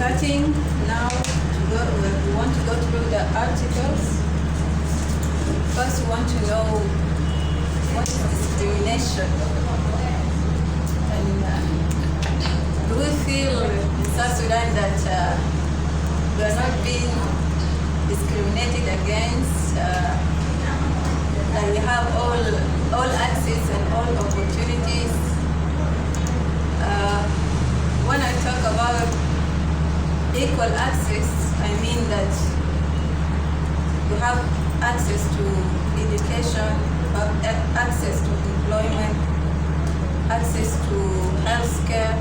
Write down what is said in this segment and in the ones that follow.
starting now. We want to go through the articles. First, we want to know what is discrimination. And do we feel in South Sudan that we are not being discriminated against? That we have all access and all opportunities? When I talk about equal access, I mean that you have access to education, you have access to employment, access to healthcare,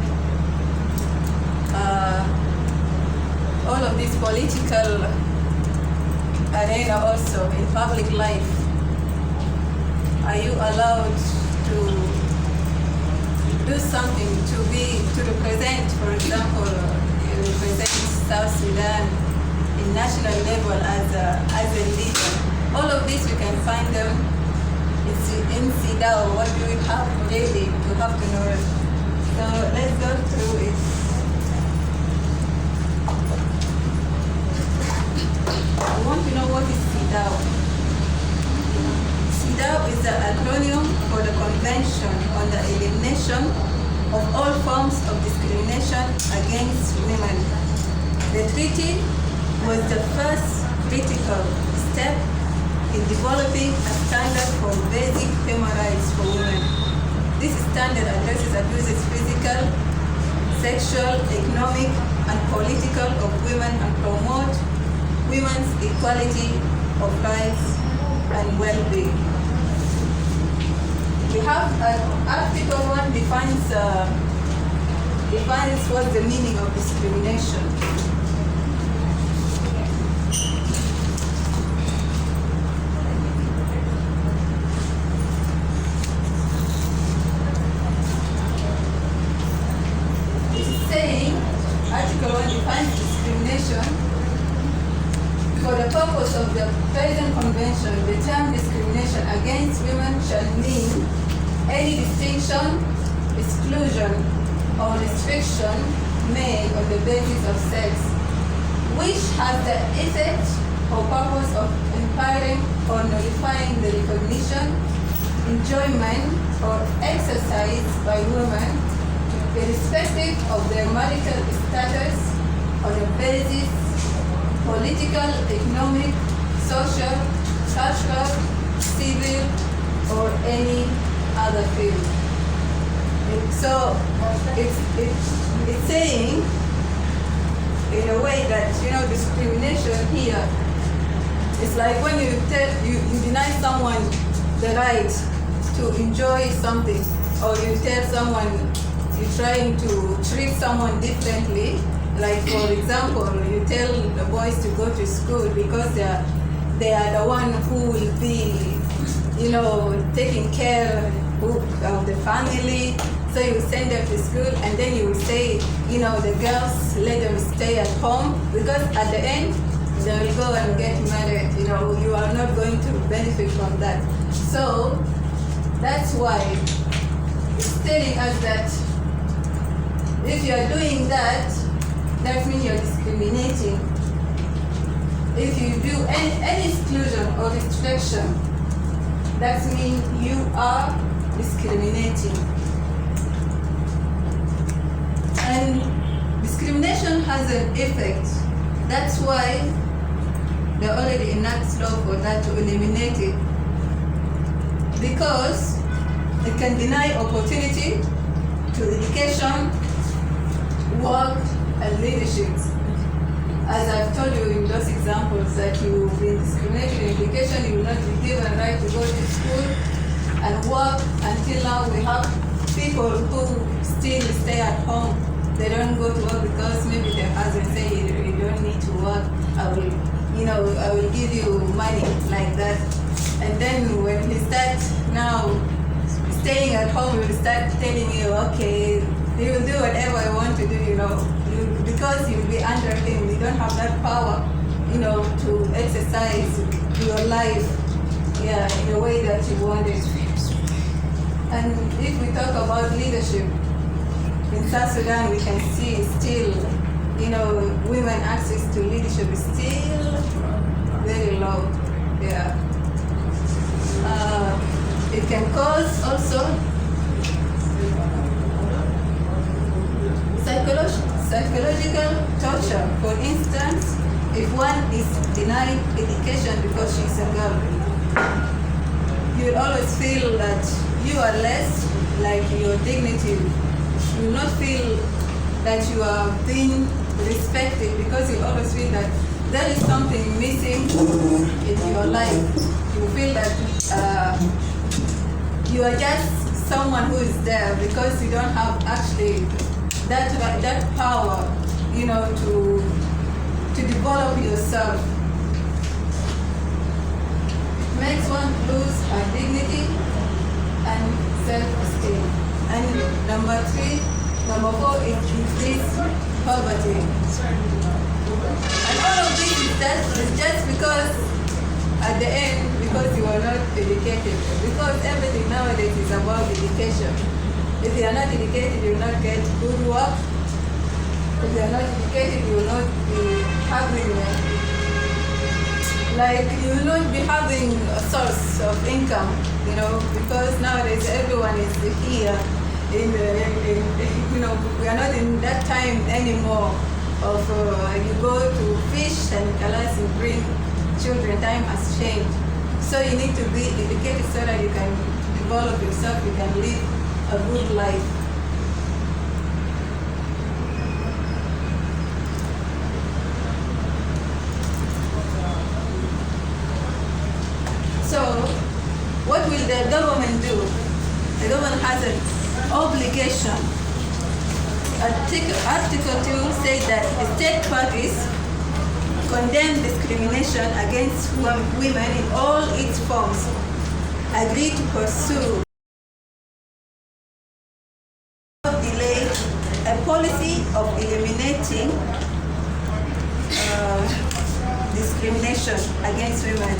all of this political arena also in public life. Are you allowed to do something to represent, for example, represent South Sudan in national level as a leader? All of this you can find them in CEDAW. What do we have really to have to know? So let's go through it. We want to know what is CEDAW. CEDAW is the acronym for the Convention on the Elimination of All Forms of Discrimination Against Women. The treaty was the first critical step in developing a standard for basic human rights for women. This standard addresses abuses physical, sexual, economic, and political of women and promote women's equality of rights and well-being. We have Article 1 defines what's the meaning of discrimination. Article 1 defines discrimination. For the purpose of the present convention, the term discrimination against women shall mean any distinction, exclusion, or restriction made on the basis of sex, which has the effect or purpose of impairing or nullifying the recognition, enjoyment, or exercise by women irrespective of their marital status on the basis political, economic, social, cultural, civil, or any other field. So it's saying in a way that discrimination here is like when you deny someone the right to enjoy something, or you tell someone you're trying to treat someone differently. Like for example, you tell the boys to go to school because they are the one who will be, taking care of the family. So you send them to school, and then you will say, the girls, let them stay at home, because at the end they will go and get married. You are not going to benefit from that. So that's why it's telling us that if you are doing that, that means you're discriminating. If you do any exclusion or restriction, that means you are discriminating. And discrimination has an effect. That's why they already enact law for that, to eliminate it. Because it can deny opportunity to education, work, and leadership. As I've told you in those examples, that you've been discriminated in education, you will not be given a right to go to school and work. Until now, we have people who still stay at home. They don't go to work because maybe their husband say you don't need to work. I will give you money like that. And then when he starts now staying at home, he will start telling you, okay, you will do whatever you want to do, because you will be under him. You don't have that power, to exercise your life, in a way that you want it. And if we talk about leadership, in South Sudan we can see still women access to leadership is still very low. Yeah. It can cause also psychological torture. For instance, if one is denied education because she's a girl, you will always feel that you are less, like your dignity. You will not feel that you are being respected because you always feel that there is something missing in your life. You feel that you are just someone who is there because you don't have actually that power, to develop yourself. It makes one lose dignity and self-esteem. And number 4 is increased poverty. And all of this is just because at the end, because you are not educated. Because everything nowadays is about education. If you are not educated, you will not get good work. If you are not educated, you will not be having, you will not be having a source of income, because nowadays everyone is here. We are not in that time anymore of you go to fish and collect and bring children. Time has changed. So you need to be educated so that you can develop yourself, you can live a good life. So, what will the government do? The government has an obligation. Article 2 says that the state parties condemn discrimination against women in all its forms, agree to pursue delay a policy of eliminating discrimination against women,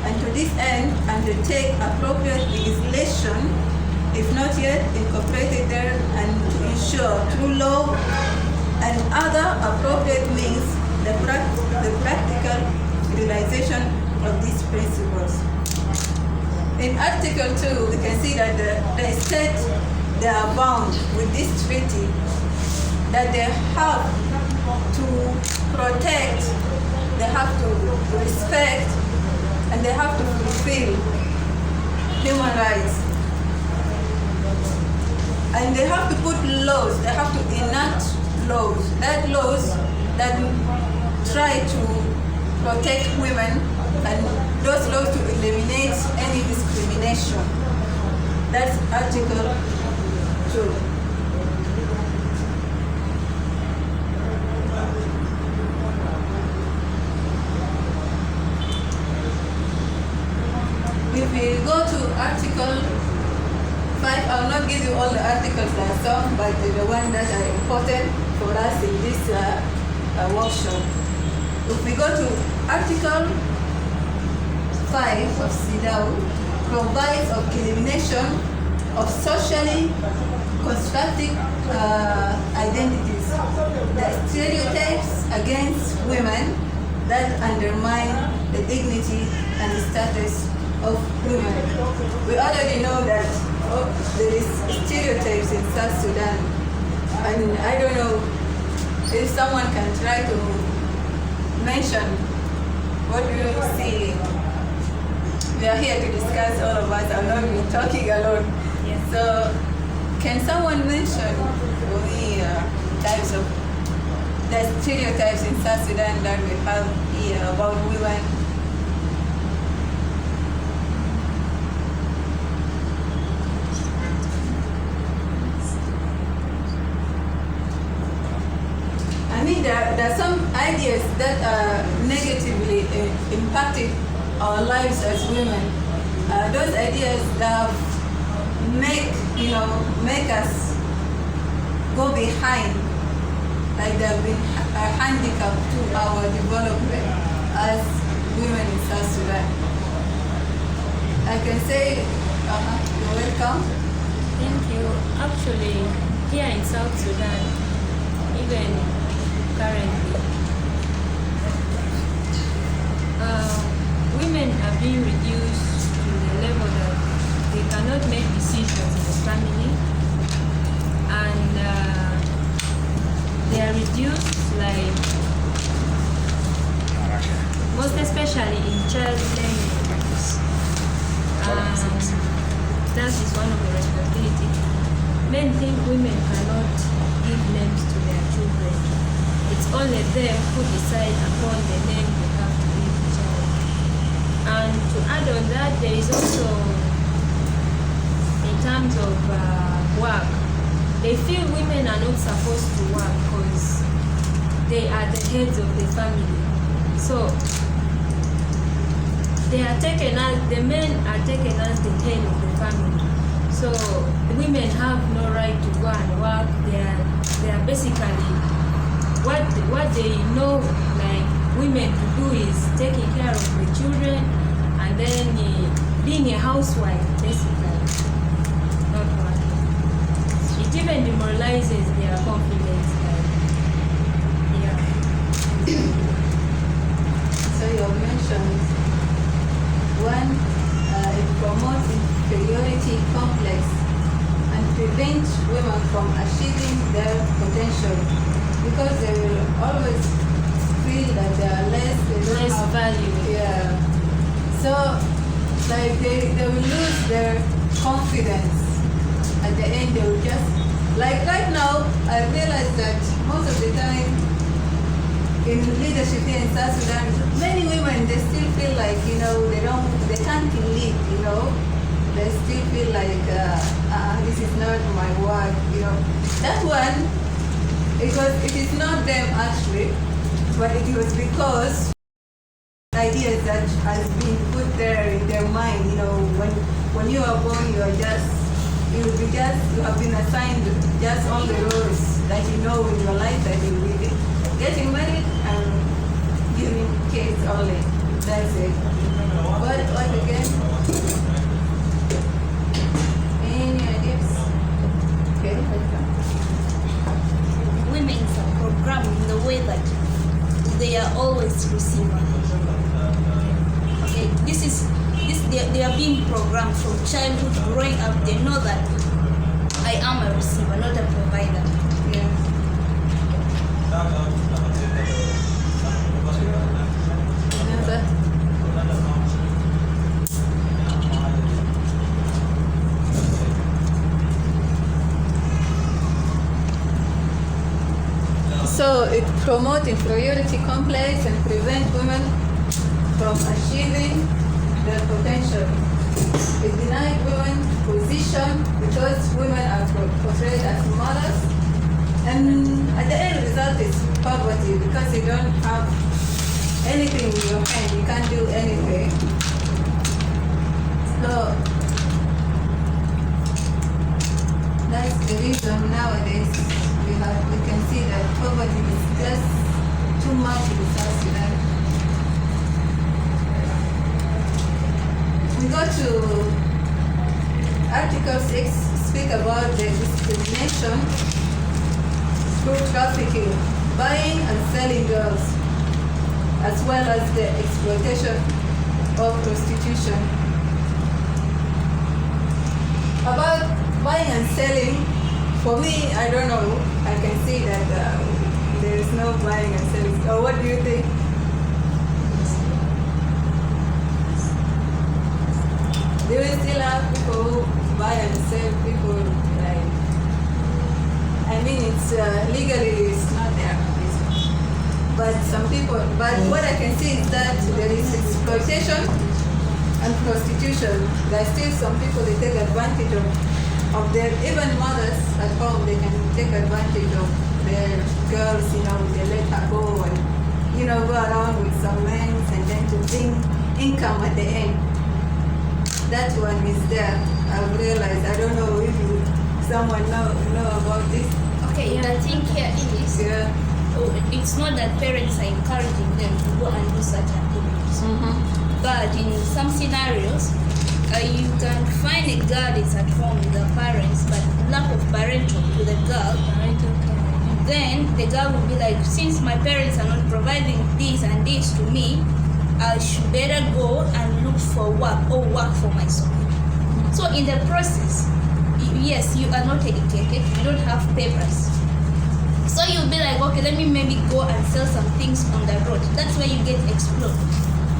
and to this end undertake appropriate legislation, if not yet incorporated there, and to ensure through law and other appropriate means the practical realization of these principles. In Article 2, we can see that the state, they are bound with this treaty, that they have to protect, they have to respect, and they have to fulfill human rights. And they have to put laws, they have to enact laws that try to protect women, and those laws to eliminate any discrimination. That's Article 2. If we go to Article 5, I will not give you all the articles that are some, but the ones that are important for us in this workshop. If we go to Article 5 of CEDAW, provides of elimination of socially constructed identities, the stereotypes against women that undermine the dignity and the status of women. We already know that there is stereotypes in South Sudan, and I don't know if someone can try to mention what do you see. We are here to discuss, all of us. I'm not be talking alone. Yes. So, can someone mention for me types of the stereotypes in South Sudan that we have here about women? I mean, there are some ideas that are negatively impacted our lives as women. Those ideas that make us go behind, like they have been a handicap to our development as women in South Sudan. I can say, you're welcome. Thank you. Actually, here in South Sudan, even currently, women are being reduced to the level that they cannot make decisions in the family, and they are reduced, like, most especially in child rearing. That is one of the responsibilities. Men think women cannot give names to their children. It's only them who decide upon the name they have to give the child. And to add on that, there is also, in terms of work, they feel women are not supposed to work because they are the heads of the family. So they are taken as, the men are taken as the head of the family. So the women have no right to go and work. They are basically, what they know, like, women to do is taking care of the children and then being a housewife, basically, not working. It even demoralizes their confidence. Like, yeah. So you have mentioned one, it promotes inferiority complex and prevents women from achieving their potential because they will always feel that they are less, they don't Less have value. Yeah. So, like, they will lose their confidence. At the end, they will just, like right now, I realize that most of the time in leadership here in South Sudan, many women, they still feel like, they can't lead, they still feel like, this is not my work, That one, it is not them actually, but it was because ideas that has been put there in their mind, when you are born, you have been assigned just all the roles that you know in your life, that you will be getting married and giving kids only. That's it. But what again? Any ideas? Okay, Women are programmed in the way that they are always receiver. Okay, they are being programmed from childhood, growing up. They know that I am a receiver, not a provider. Yeah. Another? So it promotes inferiority complex and prevents women from achieving their potential. It denies women position because women are portrayed as mothers, and at the end result is poverty because you don't have anything in your hand, you can't do anything. So that's the reason nowadays we can see that poverty is just too much in South Sudan. We go to Article 6, speak about the discrimination through trafficking, buying and selling girls, as well as the exploitation of prostitution. About buying and selling, for me, I don't know. I can see that there is no buying and selling. Or what do you think? Do we still have people who buy and sell people? Like, I mean, it's legally it's not there. But some people. But what I can see is that there is exploitation and prostitution. There are still some people they take advantage of their, even mothers at home, they can take advantage of their girls, they let her go and, go around with some men and then to bring income at the end. That one is there. I've realized, I don't know if someone know about this. Okay, the thing here is, it's not that parents are encouraging them to go and do such activities. Mm-hmm. But in some scenarios, you can find a girl is at home with the parents, but lack of parental to the girl, then the girl will be like, since my parents are not providing this and this to me, I should better go and look for work or work for myself. So in the process, yes, you are not educated, you don't have papers. So you'll be like, okay, let me maybe go and sell some things on the road. That's where you get exposed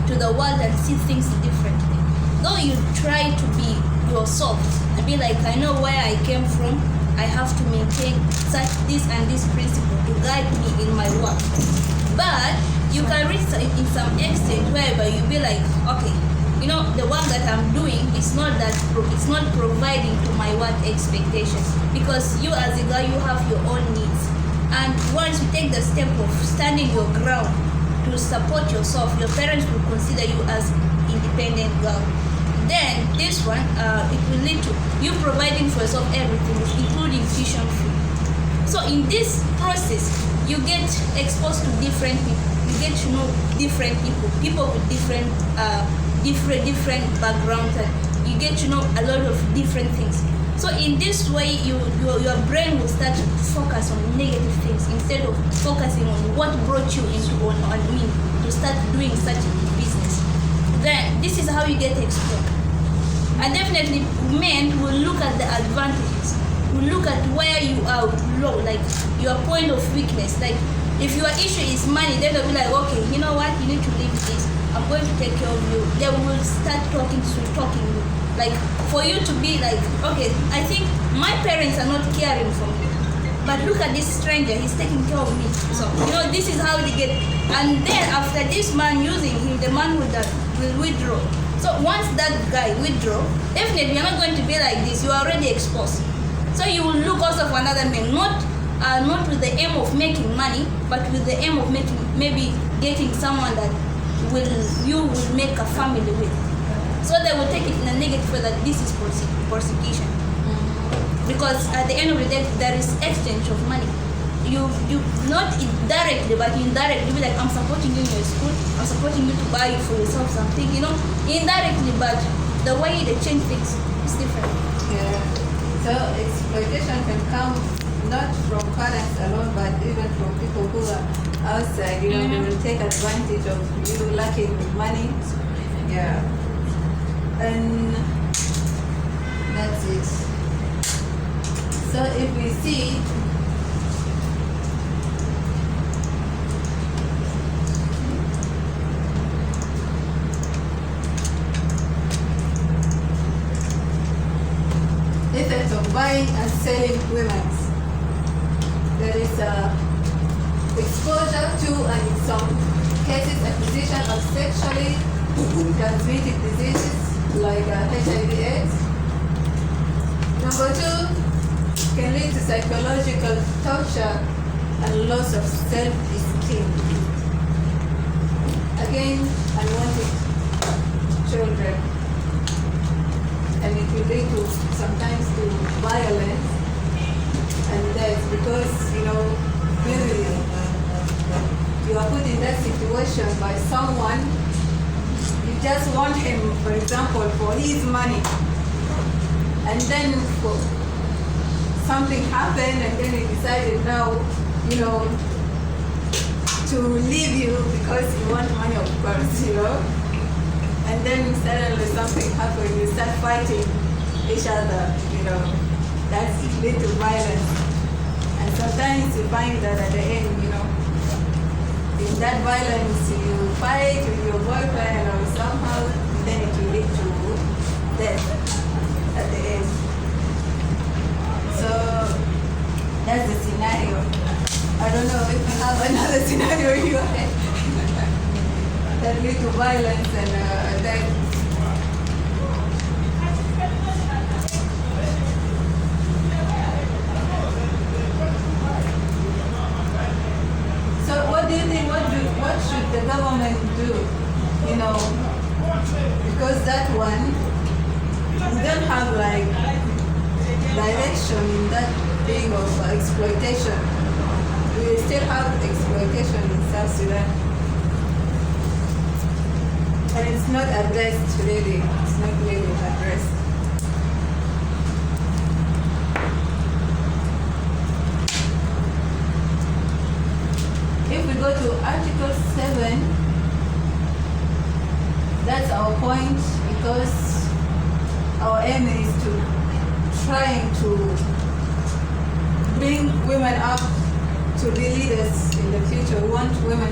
to the world and see things differently. Though you try to be yourself and be like, I know where I came from, I have to maintain such this and this principle to guide me in my work. But you can reach in some extent whereby you be like, okay, you know, the work that I'm doing is not it's not providing to my work expectations, because you as a girl, you have your own needs. And once you take the step of standing your ground to support yourself, your parents will consider you as independent girl. Then this one, it will lead to you providing for yourself everything, including tuition fee. So in this process, you get exposed to different people. You get to know different people with different backgrounds, and you get to know a lot of different things. So in this way, your brain will start to focus on negative things instead of focusing on what brought you into to start doing such a business. Then this is how you get exposed. And definitely men will look at the advantages, will look at where you are low, like your point of weakness. Like if your issue is money, then they'll be like, okay, you know what, you need to leave this, I'm going to take care of you. They will start talking you. Like for you to be like, okay, I think my parents are not caring for me, but look at this stranger, he's taking care of me. So, you know, this is how they get. And then after this man using him, the man will withdraw. So once that guy withdraw, definitely you're not going to be like this, you're already exposed. So you will look also for another man, not with the aim of making money, but with the aim of maybe getting someone that you will make a family with. So they will take it in a negative way that this is persecution. Because at the end of the day, there is exchange of money. You not directly, but indirectly, be like, I'm supporting you in your school, I'm supporting you to buy for yourself something, you know, indirectly, but the way they change things is different. Yeah. So exploitation can come not from parents alone, but even from people who are outside. You know, they will take advantage of you lacking with money. Yeah. And that's it. So if we see effects of buying and selling women, there is exposure to and in some cases acquisition of sexually transmitted diseases like HIV/AIDS. Number 2, can lead to psychological torture and loss of self-esteem. Again, unwanted children, and it will lead to sometimes to violence and death, because maybe you are put in that situation by someone. You just want him, for example, for his money, and then something happened, and then he decided now, to leave you because you want money, of course, and then suddenly something happened, you start fighting each other, that's lead to violence. And sometimes you find that at the end, in that violence you fight with your boyfriend or somehow, then it will lead to death at the end. So that's the scenario. I don't know if you have another scenario in your head that lead to violence and death. So what do you think, what should the government do? Because that one, we don't have like direction in that thing of exploitation. We still have exploitation in South Sudan. And it's not addressed really. It's not really addressed. to Article 7, that's our point, because our aim is to trying to bring women up to be leaders in the future. We want women,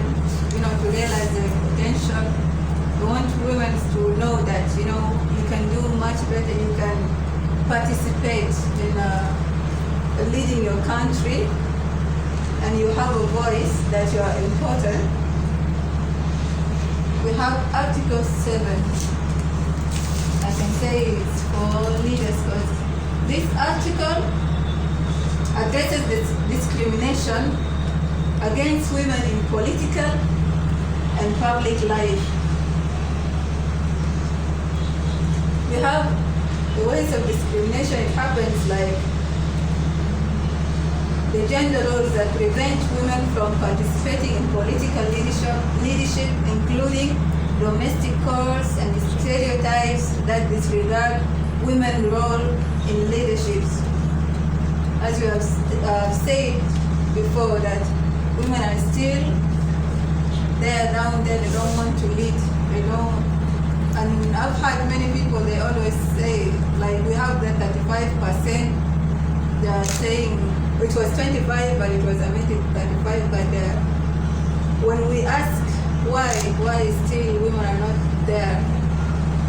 to realize their potential. We want women to know that, you can do much better. You can participate in leading your country, and you have a voice, that you are important. We have Article 7. I can say it's for leaders because this article addresses this discrimination against women in political and public life. We have the ways of discrimination. It happens like the gender roles that prevent women from participating in political leadership, including domestic chores and stereotypes that disregard women's role in leaderships. As you have said before, that women are still there down there, they don't want to lead, they don't. And I've had many people, they always say, like we have the 35%, they are saying, which was 25, but it was amended 35, but when we ask why still women are not there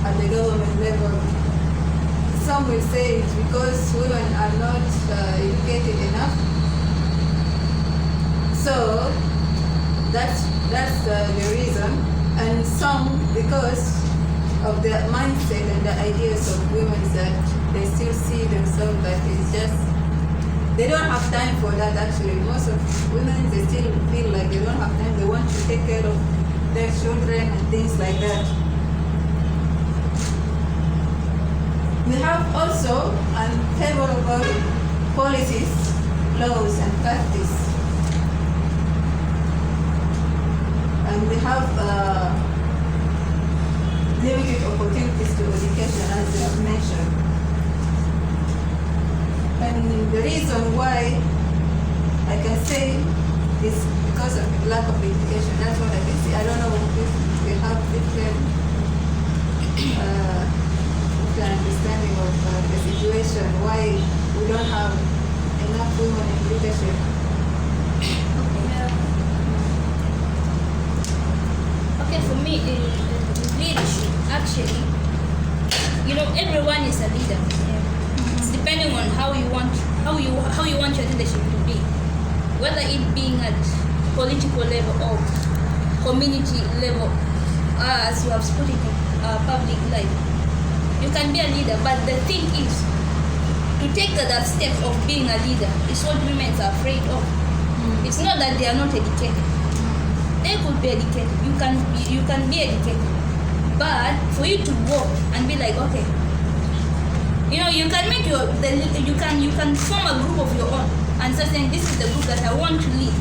at the government level, some will say it's because women are not educated enough. So that's the reason, and some because of the mindset and the ideas of women that they still see themselves that it's just, they don't have time for that actually. Most of women, they still feel like they don't have time, they want to take care of their children and things like that. We have also unfavorable policies, laws and practice. And we have limited opportunities to education, as I have mentioned. And the reason why I can say is because of lack of education. That's what I can say. I don't know if we have different understanding of the situation, why we don't have enough women in leadership. Okay, for me, in leadership, actually, everyone is a leader. It's depending on how you want your leadership to be, whether it being at political level or community level, as you have put it in public life. You can be a leader, but the thing is, to take that step of being a leader is what women are afraid of. It's not that they are not educated. They could be educated. You can be educated, but for you to go and be like, okay, you can make you can form a group of your own and say, saying, this is the group that I want to lead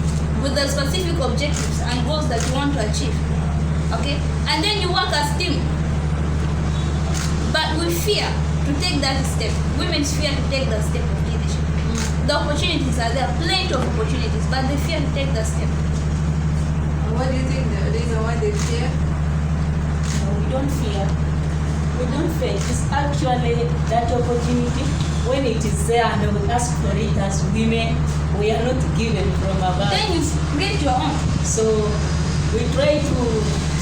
with the specific objectives and goals that you want to achieve. Okay, and then you work as team. But we fear to take that step. Women's fear to take that step of leadership. The opportunities are there, plenty of opportunities, but they fear to take that step. What do you think the reason why they fear? No, we don't fear. We don't fear. It's actually that opportunity. When it is there and we ask for it as women, we are not given from above. Then you create your own. So we try to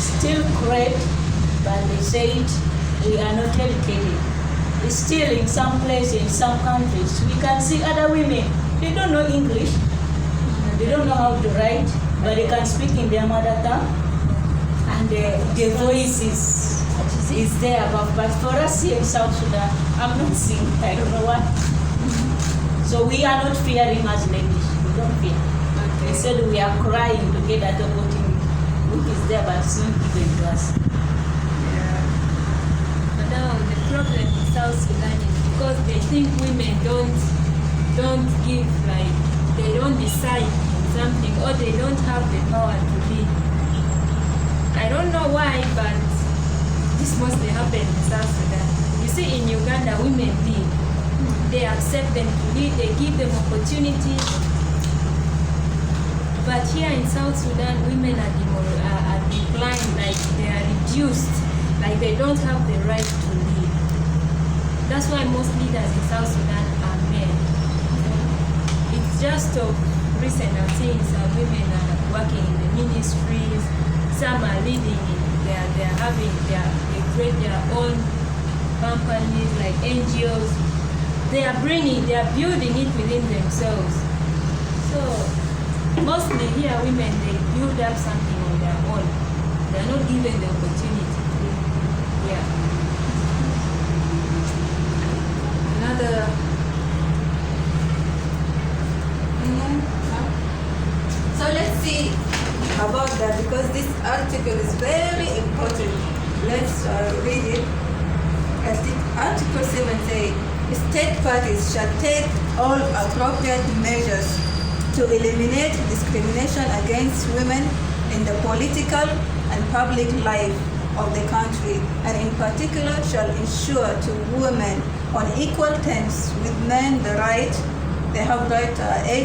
still create, but they say it. We are not educated. It's still in some places, in some countries, we can see other women. They don't know English. They don't know how to write, but they can speak in their mother tongue. And the voice is there above. But for us here in South Sudan, I'm not seeing, I don't know what. So we are not fearing as ladies. We don't fear. Okay. Instead, we are crying to get that opportunity, which is there, but it's not given to us. Now the problem in South Sudan is because they think women don't give, like they don't decide something, or they don't have the power to lead. I don't know why, but this mostly happens in South Sudan. You see, in Uganda, women lead. They accept them to lead. They give them opportunities. But here in South Sudan, women are declined, like they are reduced, like they don't have the right to lead. That's why most leaders in South Sudan are men. It's just of recent I'm seeing some women are working in the ministries, some are leading in, they create their own companies like NGOs. They are building it within themselves. So mostly here women, they build up something on their own. They are not given the opportunity. Yeah. Another. So let's see about that, because this article is very important. Let's read it. Article 7 says, state parties shall take all appropriate measures to eliminate discrimination against women in the political and public life of the country, and in particular shall ensure to women on equal terms with men they have right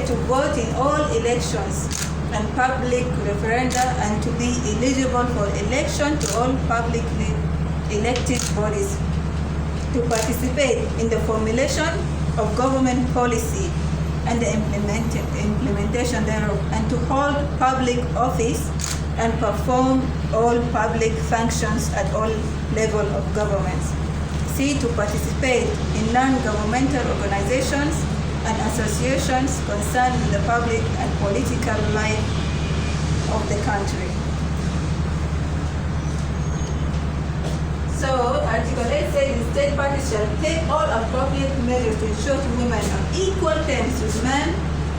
to vote in all elections and public referenda, and to be eligible for election to all publicly elected bodies, to participate in the formulation of government policy and the implementation thereof, and to hold public office and perform all public functions at all levels of governments. C, to participate in non-governmental organizations and associations concerned with the public and political life of the country. So, Article 8 says the state parties shall take all appropriate measures to ensure to women on equal terms with men,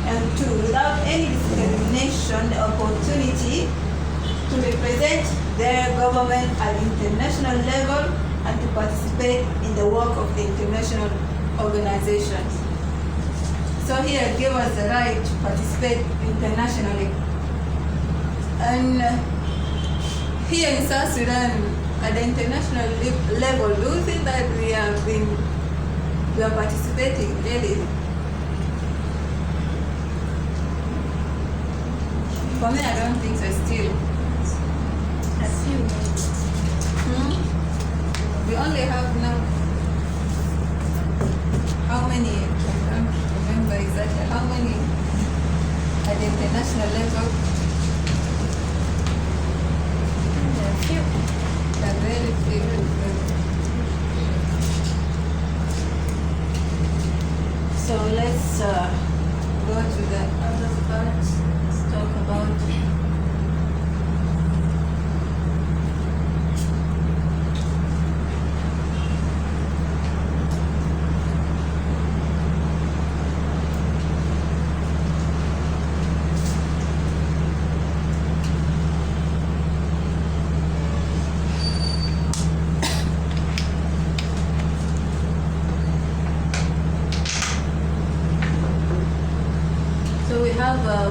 and to, without any discrimination, the opportunity to represent their government at international level and to participate in the work of the international organizations. So here it gives us the right to participate internationally. And here in South Sudan, at the international level, do you think that we are participating really? For me, I don't think so still. A few. We only have now, how many, I don't remember exactly, how many at the international level? A few. They're very few. So let's go to the other part. Let's talk about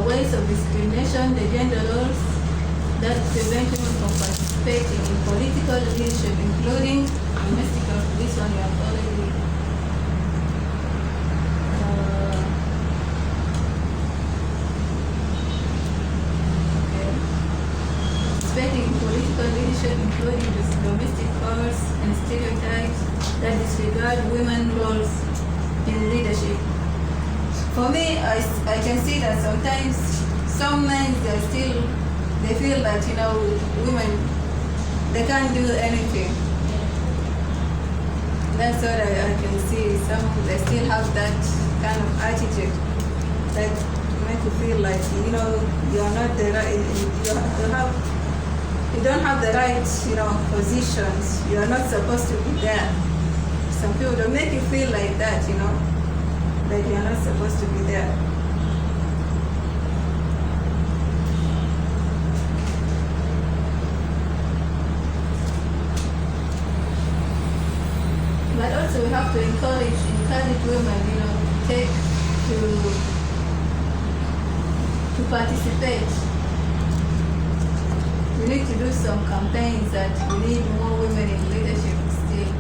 ways of discrimination, the gender roles that prevent women from participating in political leadership, including domestic work. This one we have already participating in political leadership, including domestic roles and stereotypes that disregard women's roles in leadership. For me, I can see that sometimes some men, they feel that, women, they can't do anything. That's what I can see. They still have that kind of attitude that make you feel like, you are not the right, you don't have the right, positions. You are not supposed to be there. Some people don't make you feel like that, that you are not supposed to be there. But also we have to encourage women, to participate. We need to do some campaigns that we need more women in leadership still.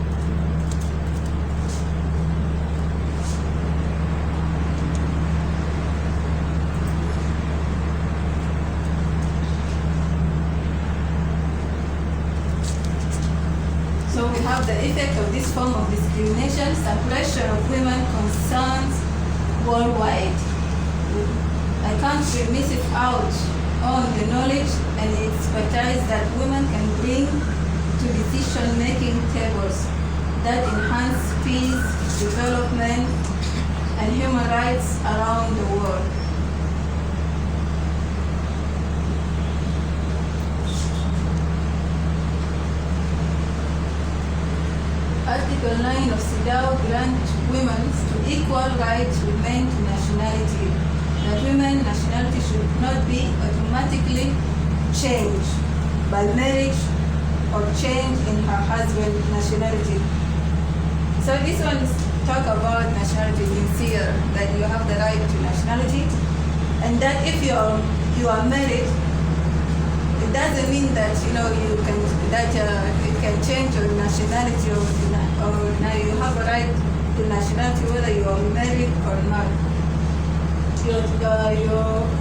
effect of this form of discrimination, suppression of women concerns worldwide. A country misses out on the knowledge and expertise that women can bring to decision-making tables that enhance peace, development, and human rights around the world. Article 9 of CEDAW grants women to equal rights remain to nationality, that women's nationality should not be automatically changed by marriage or change in her husband's nationality. So this one talk about nationality sincere, that you have the right to nationality, and that if you are married, it doesn't mean that you can it can change your nationality or now you have a right to nationality whether you are married or not. Your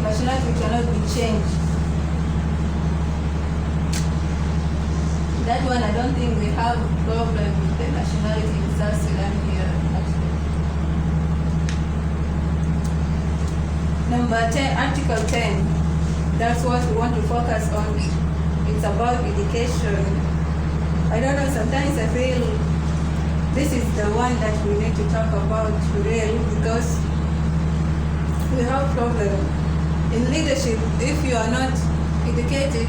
nationality cannot be changed. That one I don't think we have problem with the nationality in South Sudan here actually. Number 10, Article 10. That's what we want to focus on. It's about education. I don't know, sometimes I feel this is the one that we need to talk about today because we have problem. In leadership, if you are not educated,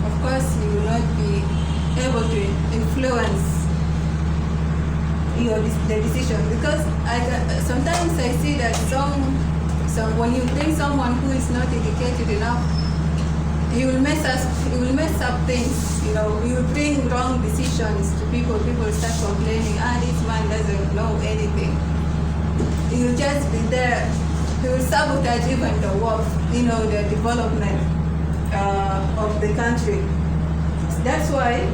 of course you will not be able to influence the decision, because sometimes I see that when you bring someone who is not educated enough, he will mess up things. He will bring wrong decisions to people. People start complaining, this man doesn't know anything. He will just be there. He will sabotage even the work, the development of the country. That's why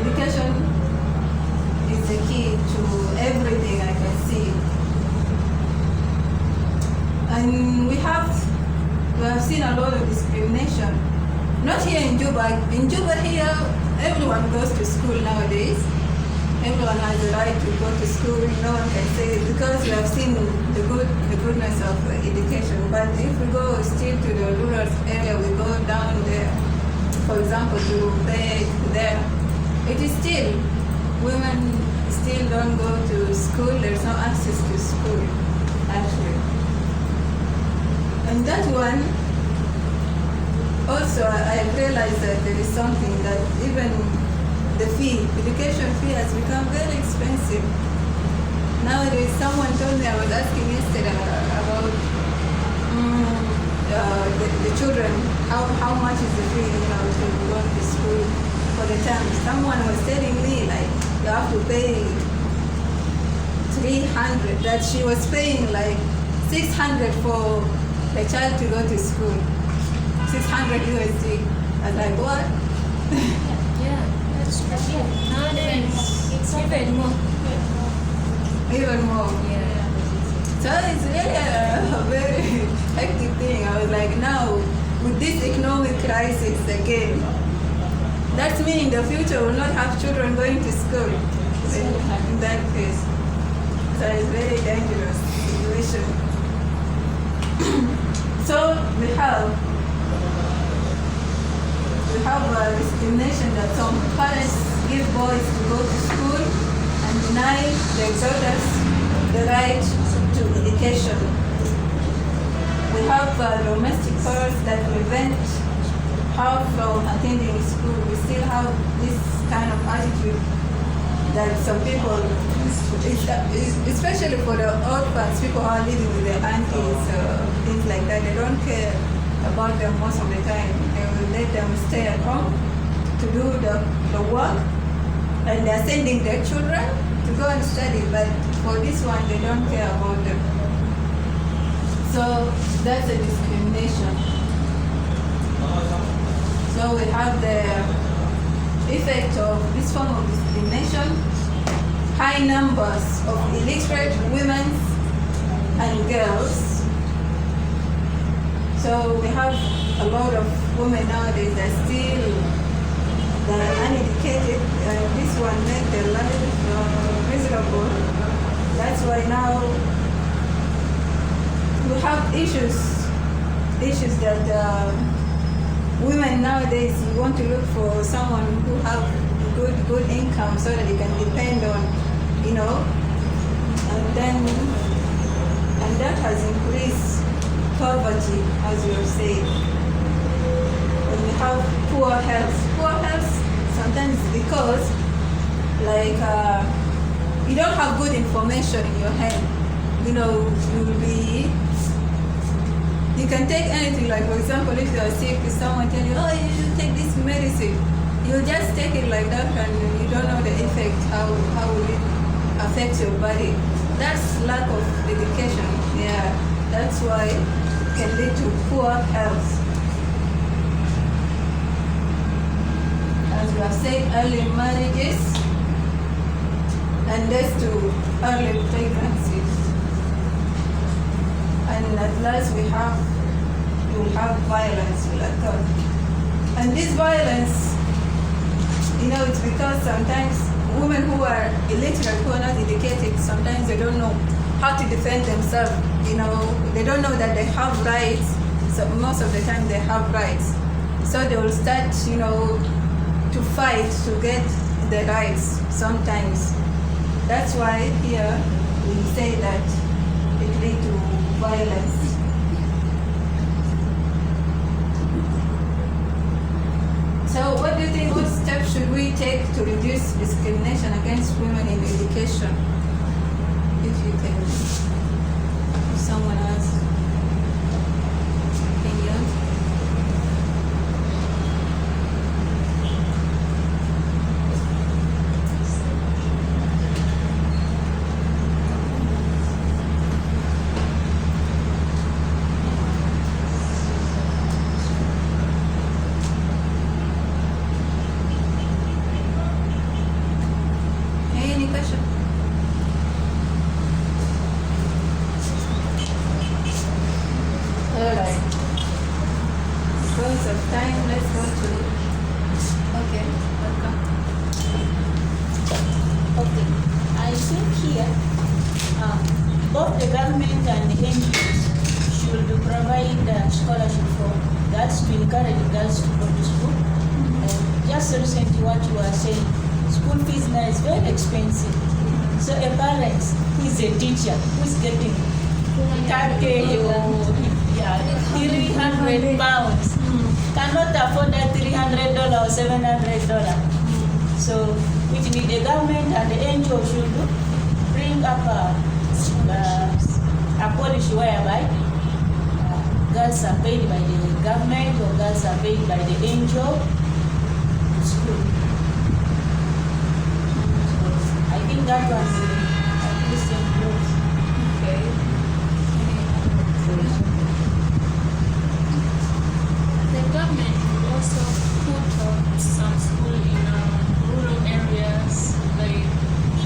education is the key to everything I can see. And we have seen a lot of discrimination. Not here in Juba. In Juba here, everyone goes to school nowadays. Everyone has the right to go to school. No one can say it because we have seen the goodness of education. But if we go still to the rural area, we go down there, for example, to bed there, it is still, women still don't go to school. There's no access to school, actually. And that one, also I realized that there is something that even the education fee has become very expensive. Nowadays, someone told me, I was asking yesterday about the children, how much is the fee, to go to school for the term. Someone was telling me, like, you have to pay 300, that she was paying like 600 for the child to go to school. 600 USD. I was like, what? Yeah, that's true. Nowadays, it's even more. Even more. Yeah. So it's really a very hectic thing. I was like, now, with this economic crisis again, that means in the future we'll not have children going to school in that case. So it's very dangerous situation. So we have discrimination that some parents give boys to go to school and deny their daughters the right to education. We have domestic cause that prevent her from attending school. We still have this kind of attitude that some people, especially for the orphans, people who are living with their aunties, things like that, they don't care about them most of the time. They will let them stay at home to do the work, and they're sending their children to go and study, but for this one, they don't care about them. So that's a discrimination. So we have the effect of this form of discrimination: high numbers of illiterate women and girls. So we have a lot of women nowadays that still the uneducated, this one make their life miserable. That's why now we have issues that women nowadays, you want to look for someone who have good income so that you can depend on, and that has increased poverty, as you have said. When we have poor health sometimes because you don't have good information in your hand. You can take anything, like for example, if you are sick, if someone tell you, oh, you should take this medicine, you just take it like that and you don't know the effect, how will it affect your body. That's lack of education. Yeah, that's why it can lead to poor health. As we have said, early marriages and leads to early pregnancies. And at last we will have violence will occur. And this violence, it's because sometimes women who are illiterate, who are not educated, sometimes they don't know how to defend themselves. They don't know that they have rights. So most of the time they have rights. So they will start, to fight to get the rights sometimes. That's why here we say that it leads to violence. So what do you think, what steps should we take to reduce discrimination against women in education? If you can, if someone has opinion. Any question? Alright. Because of time, let's go to. Okay, welcome. Okay, I think here both the government and the NGOs should provide scholarship for girls to encourage girls to go to school. Just recently, what you were saying, school fees now is very expensive. So a parent who is a teacher who is getting 30 or 300 pounds cannot afford that $300 or $700. So, which means the government and the NGO should bring up a policy whereby girls are paid by the government or girls are paid by the NGO to school. So, I think that was at least improved. Okay. The government will also put up some school in rural areas, like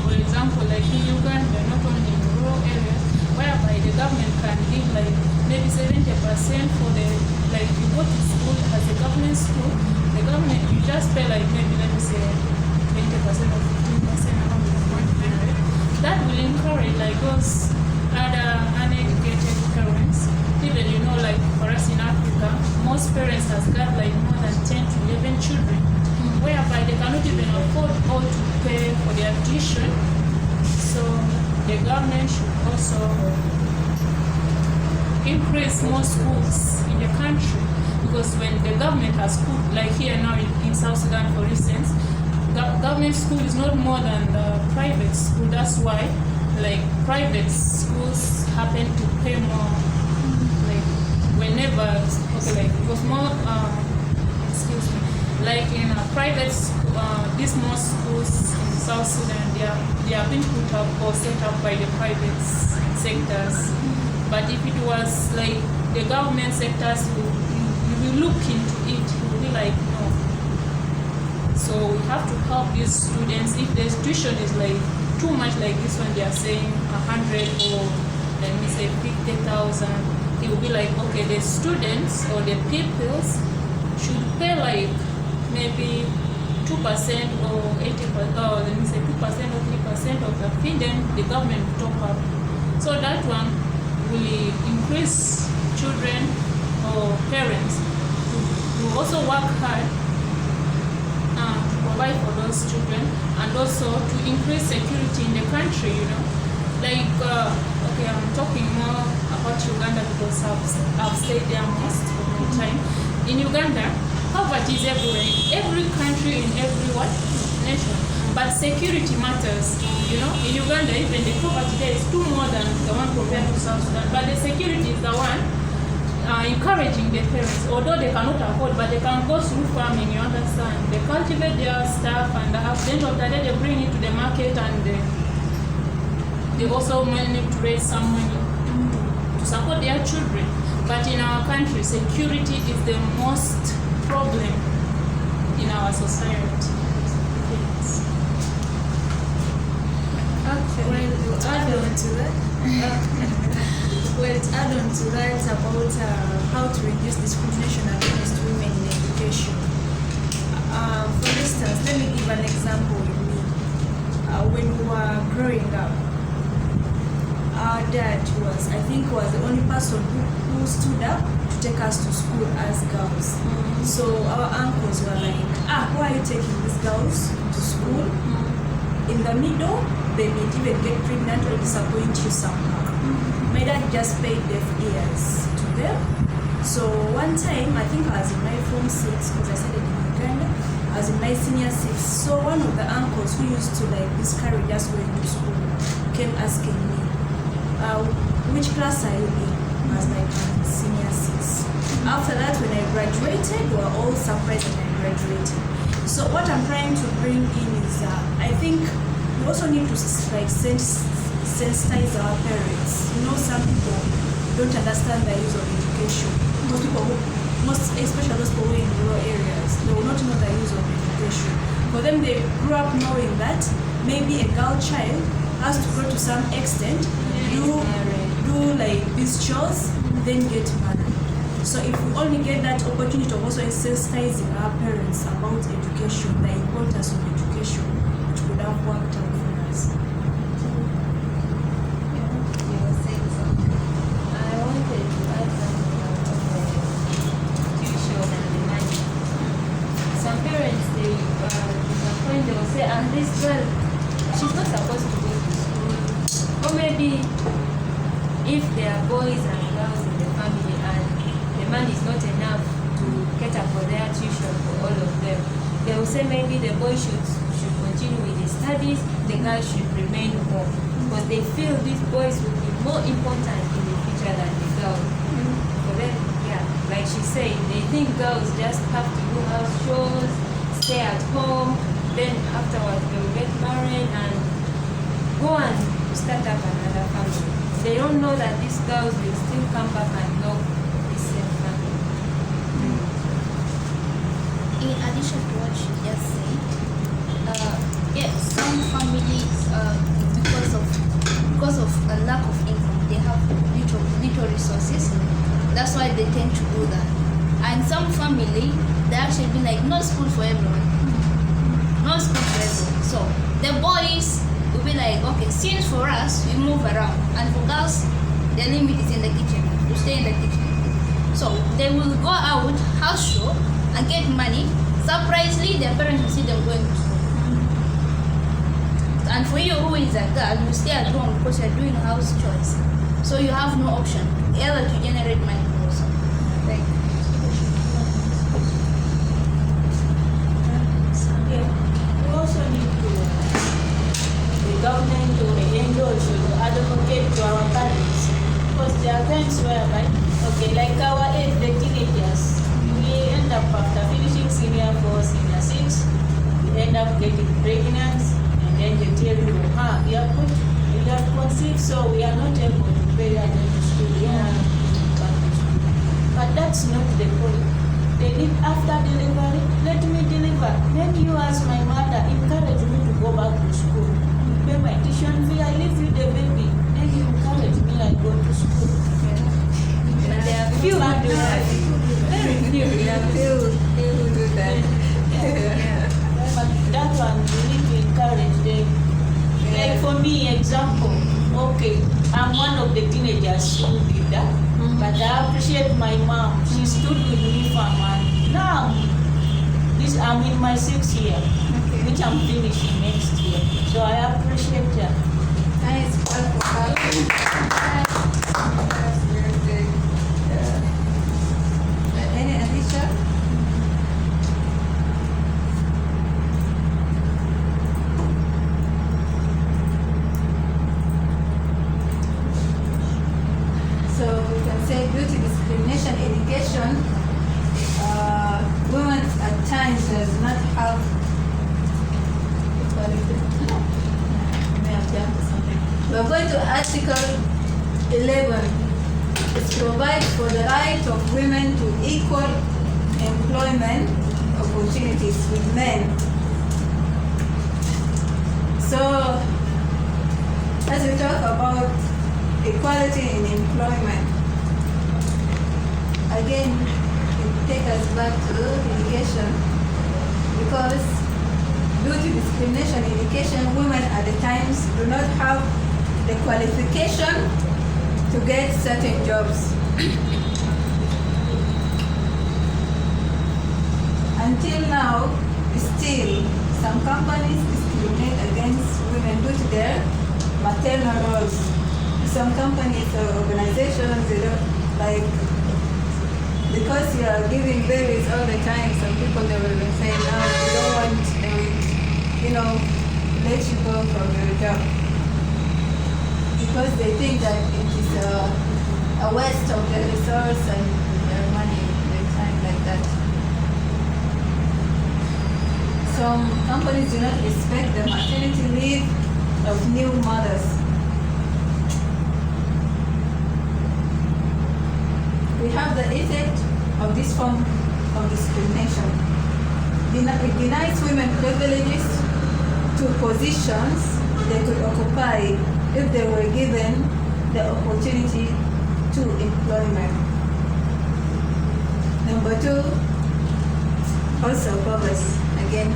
for example, like in Uganda, not only in rural areas, whereby the government can give like maybe 70% for the, like you go to school as a government school, the government, you just pay like maybe let me say 20% or 15% around the point period. That will encourage like those other uneducated parents. Even like for us in Africa, most parents has got like more than 10 to 11 children, whereby they cannot even afford all to pay for their tuition. So the government should also increase more schools in the country, because when the government has put, like here now in South Sudan for instance, government school is not more than the private school. That's why like private schools happen to pay more, like whenever, okay, like it was more excuse me, like in a private these more schools in South Sudan, they are being put up or set up by the private sectors. But if it was like the government sectors, you will look into it, you will be like, no. So we have to help these students. If the tuition is like too much, like this one, they are saying 100 or let me say 50,000, it will be like, okay, the students or the pupils should pay like maybe 2% or 80%, or let me say 2% or 3% of the fee, then the government will top up. So that one will increase children or parents to also work hard to provide for those children, and also to increase security in the country, Like, okay, I'm talking more about Uganda because I've stayed there most of the time. In Uganda, poverty is everywhere, in every country, in every nation. But security matters, In Uganda, even the poverty there is two more than the one compared to South Sudan. But the security is the one encouraging the parents, although they cannot afford, but they can go through farming, you understand. They cultivate their stuff, and at the end of the day, they bring it to the market, and they also manage to raise some money to support their children. But in our country, security is the most problem in our society. Yes. Okay. Well, to add on to that, about how to reduce discrimination against women in education. For instance, let me give an example with me. When we were growing up, our dad was the only person who stood up to take us to school as girls. So our uncles were like, why are you taking these girls to school? In the middle, they may even get pregnant or disappoint you somehow. My dad just paid deaf ears to them. So one time, I think I was in my form 6, because I studied in Uganda. I was in my senior 6. So one of the uncles who used to discourage us going to school came asking me, which class are you in? I was like, I'm in senior 6. After that, when I graduated, we were all surprised when I graduated. So what I'm trying to bring in is, I think we also need to sensitize our parents. Some people don't understand the use of education. Especially those people who are in rural areas, they will not know the use of education. For them, they grew up knowing that maybe a girl child has to go to some extent, do these chores, then get married. So if we only get that opportunity of also sensitizing our parents about education, the importance of education, it would have worked out for us. This girl, she's not supposed to go to school. Or maybe if there are boys and girls in the family and the money is not enough to cater for their tuition for all of them, they will say maybe the boy should continue with his studies, the girl should remain home. Because they feel these boys will be more important in the future than the girl. For them, like she said, they think girls just have to do house chores, stay at home, then afterwards they will get married and go and start up another family. They don't know that these girls will still come back and love the same family. In addition to what she just said, yes, some families, because of a lack of income, they have little resources. That's why they tend to do that. And some family, they actually be like, no school for everyone. No school for everyone. So the boys will be like, okay, since for us we move around, and for girls the limit is in the kitchen. You stay in the kitchen. So they will go out, house show, and get money. Surprisingly, their parents will see them going to school. And for you who is a girl, you stay at home because you're doing house chores. So you have no option either to generate money also. Like, we also need to, the government or the NGOs should advocate to our parents, because there are times whereby, okay, like our age, the teenagers, we end up after finishing senior 4, senior 6, we end up getting pregnant, and then they tell you, you have conceived, so we are not able to pay attention to school. But that's not the point. They did after delivery, let me deliver. Then you as my mother encourage me to go back to school. You pay my tuition fee, I leave you the baby. Then you encourage me, I go to school. But there are few who do that. Very few. They will do that. But that one we need to encourage them. Like for me, example, okay, I'm one of the teenagers who did that, but I appreciate my mom. She stood with me from and now I'm in my 6th year, which I'm finishing next year. So I appreciate her. Nice. That's very good. Any addition? So we can say beauty discrimination education, women at times does not have equality. May have jumped to something. We are going to Article 11. It provides for the right of women to equal employment opportunities with men. So, as we talk about equality in employment, again, it takes us back to education, because due to discrimination in education, women at the times do not have the qualification to get certain jobs. Until now, still, some companies discriminate against women due to their maternal roles. Some companies or organizations, they don't like, because you are giving babies all the time, some people they will say, no, we don't want, they will, let you go from your job. Because they think that it is a waste of their resource and their money, their time, like that. Some companies do not respect the maternity leave of new mothers. We have the effect of this form of discrimination. It denies women privileges to positions they could occupy if they were given the opportunity to employment. Number 2, also poverty. Again,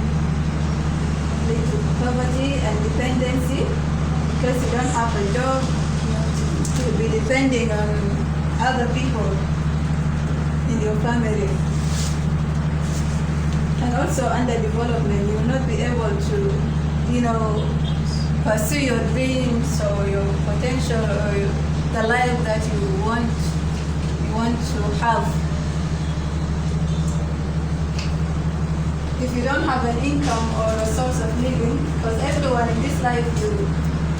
lead to poverty and dependency, because you don't have a job, you will be depending on other people in your family. And also underdevelopment, you will not be able to, pursue your dreams or your potential or the life that you want to have. If you don't have an income or a source of living, because everyone in this life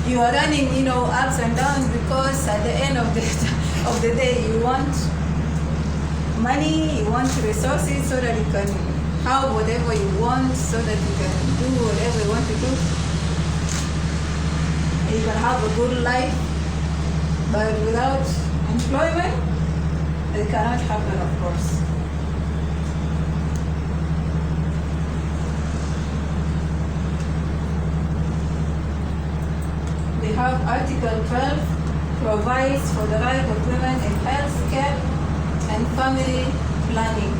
you are running, ups and downs, because at the end of the day you want money, you want resources so that you can have whatever you want, so that you can do whatever you want to do. You can have a good life, but without employment, it cannot happen, of course. We have Article 12, provides for the right of women in health care and family planning.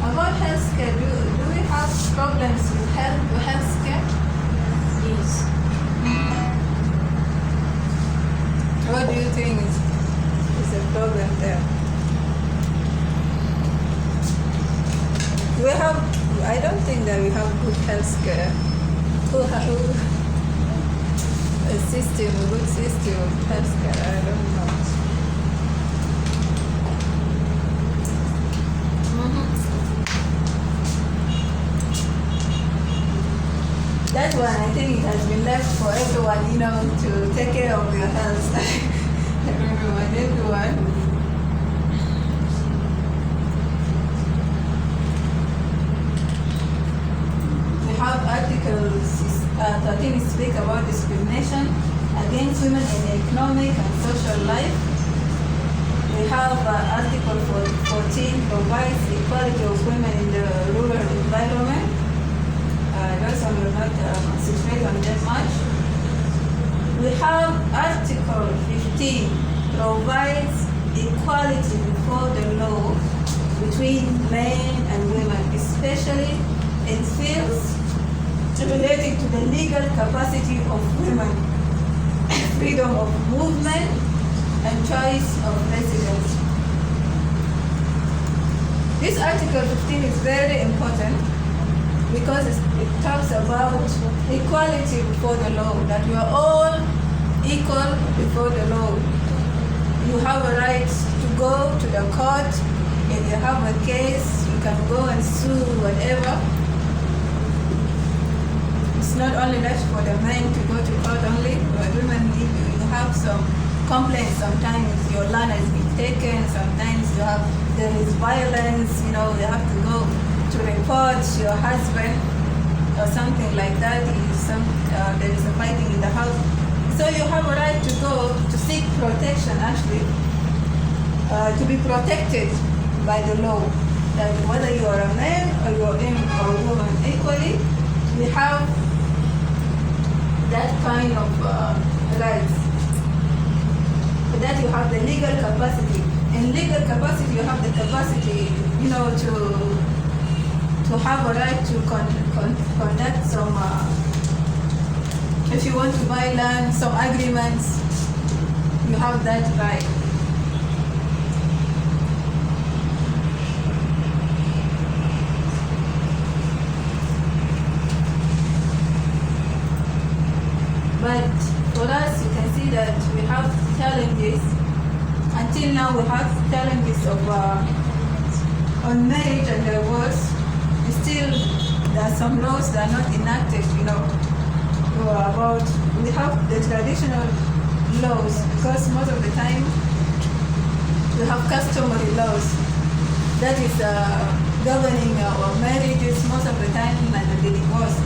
About health care, do we have problems with health care? Yes. What do you think is the problem there? I don't think that we have good health care. A good system of health care, I don't know. That one, I think it has been left for everyone, to take care of your health. Everyone. We have Article 13 speak about discrimination against women in economic and social life. We have Article 14 provides equality of women in the rural environment. Those one will not concentrate on that much. We have Article 15 provides equality before the law between men and women, especially in fields relating to the legal capacity of women, freedom of movement, and choice of residence. This Article 15 is very important because it talks about equality before the law, that we are all equal before the law. You have a right to go to the court. If you have a case, you can go and sue whatever. It's not only left for the men to go to court only, but women, if you have some complaints, sometimes your land has been taken, sometimes there is violence, you have to go to report your husband or something like that. There is a fighting in the house. So you have a right to go to seek protection, actually, to be protected by the law. That whether you are a man or you are a woman, equally, we have that kind of rights. But that you have the legal capacity. In legal capacity, you have the capacity, to have a right to conduct some, if you want to buy land, some agreements, you have that right. But for us, you can see that we have challenges. Until now, we have challenges of on marriage and divorce. Still, there are some laws that are not enacted, we have the traditional laws, because most of the time we have customary laws that is governing our marriages most of the time and the divorce.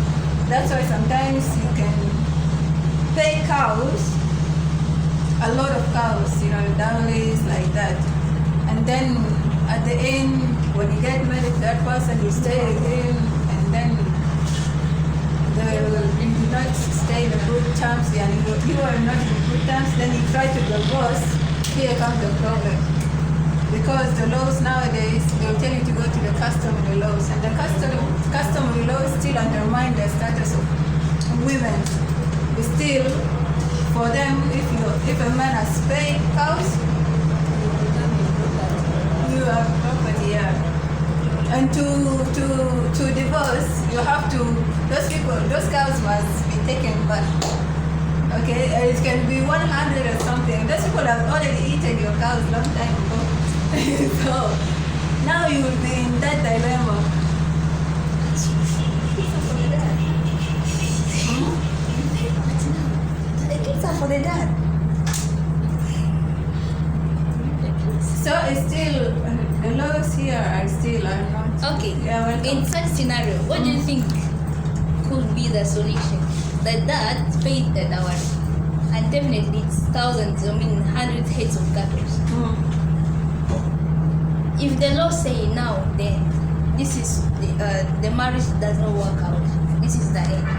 That's why sometimes you can pay cows, a lot of cows, dowries like that. And then at the end, when you get married to that person, you stay with him, and then you do not stay in good terms, and you are not in good terms, then you try to divorce. Here comes the problem. Because the laws nowadays, they'll tell you to go to the customary laws, and the customary laws still undermine the status of women. Still, for them, if a man has paid cows, you have property, yeah. And to divorce, you have to, those cows must be taken back. Okay, it can be 100 or something. Those people have already eaten your cows long time ago. So now you will be in that dilemma. For the dad. So it's still, the laws here are not. Okay. Yeah, welcome. In such scenario, what do you think could be the solution? The dad paid the dowry, and definitely it's thousands, hundreds heads of cattle. If the law say now, then this is the marriage does not work out. This is the end.